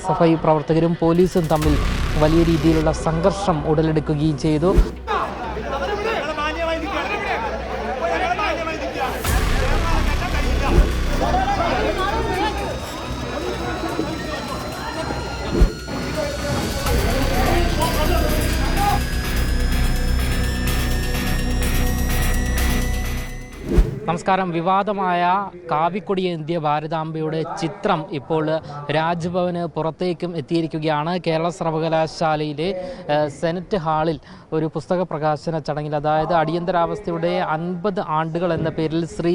SFI പ്രവർത്തകരും പോലീസും തമ്മിൽ വലിയ രീതിയിലുള്ള സംഘർഷം ഉടലെടുക്കുകയും ചെയ്തു. നമസ്കാരം. വിവാദമായ കാവിക്കൊടിയേന്തിയ ഭാരതാംബയുടെ ചിത്രം ഇപ്പോൾ രാജ്ഭവന് പുറത്തേക്കും എത്തിയിരിക്കുകയാണ്. കേരള സർവകലാശാലയിലെ സെനറ്റ് ഹാളിൽ ഒരു പുസ്തക പ്രകാശന ചടങ്ങിൽ, അതായത് അടിയന്തരാവസ്ഥയുടെ 50 ആണ്ടുകൾ എന്ന പേരിൽ ശ്രീ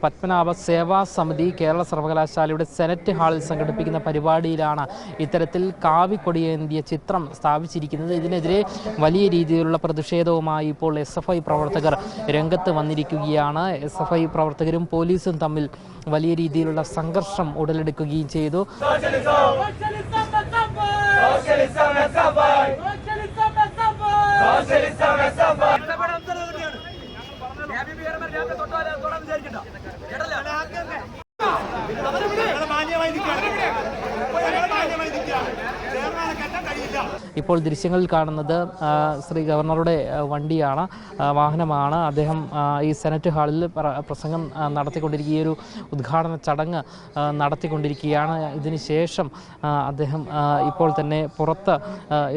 പത്മനാഭ സേവാ സമിതി കേരള സർവകലാശാലയുടെ സെനറ്റ് ഹാളിൽ സംഘടിപ്പിക്കുന്ന പരിപാടിയിലാണ് ഇത്തരത്തിൽ കാവിക്കൊടിയേന്തിയ ചിത്രം സ്ഥാപിച്ചിരിക്കുന്നത്. ഇതിനെതിരെ വലിയ രീതിയിലുള്ള പ്രതിഷേധവുമായി ഇപ്പോൾ SFI പ്രവർത്തകർ രംഗത്ത് വന്നിരിക്കുകയാണ്. SFI പ്രവർത്തകരും പോലീസും തമ്മിൽ വലിയ രീതിയിലുള്ള സംഘർഷം ഉടലെടുക്കുകയും ചെയ്തു. ഇപ്പോൾ ദൃശ്യങ്ങളിൽ കാണുന്നത് ശ്രീ ഗവർണറുടെ വണ്ടിയാണ്, വാഹനമാണ്. അദ്ദേഹം ഈ സെനറ്റ് ഹാളിൽ പ്രസംഗം നടത്തിക്കൊണ്ടിരിക്കുക, ഈ ഒരു ഉദ്ഘാടന ചടങ്ങ് നടത്തിക്കൊണ്ടിരിക്കുകയാണ്. ഇതിനുശേഷം അദ്ദേഹം ഇപ്പോൾ തന്നെ പുറത്ത്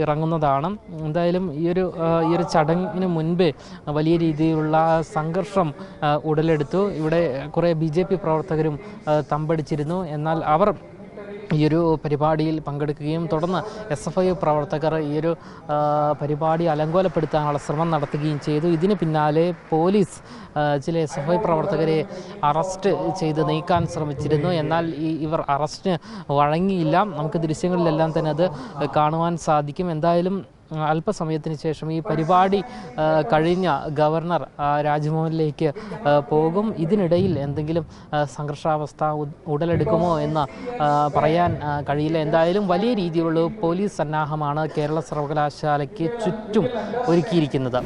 ഇറങ്ങുന്നതാണ്. എന്തായാലും ഈ ഒരു ചടങ്ങിന് മുൻപേ വലിയ രീതിയിലുള്ള സംഘർഷം ഉടലെടുത്തു. ഇവിടെ കുറേ BJP പ്രവർത്തകരും തമ്പടിച്ചിരുന്നു. എന്നാൽ അവർ ഈ ഒരു പരിപാടിയിൽ പങ്കെടുക്കുകയും തുടർന്ന് SFI പ്രവർത്തകർ ഈ ഒരു പരിപാടി അലങ്കോലപ്പെടുത്താനുള്ള ശ്രമം നടത്തുകയും ചെയ്തു. ഇതിന് പിന്നാലെ പോലീസ് ചില SFI പ്രവർത്തകരെ അറസ്റ്റ് ചെയ്ത് നീക്കാൻ ശ്രമിച്ചിരുന്നു. എന്നാൽ ഇവർ അറസ്റ്റിന് വഴങ്ങിയില്ല. നമുക്ക് ദൃശ്യങ്ങളിലെല്ലാം തന്നെ അത് കാണുവാൻ സാധിക്കും. എന്തായാലും അല്പസമയത്തിന് ശേഷം ഈ പരിപാടി കഴിഞ്ഞ ഗവർണർ രാജ്ഭവനിലേക്ക് പോകും. ഇതിനിടയിൽ എന്തെങ്കിലും സംഘർഷാവസ്ഥ ഉടലെടുക്കുമോ എന്ന് പറയാൻ കഴിയില്ല. എന്തായാലും വലിയ രീതിയിലുള്ള പോലീസ് സന്നാഹമാണ് കേരള സർവകലാശാലയ്ക്ക് ചുറ്റും ഒരുക്കിയിരിക്കുന്നത്.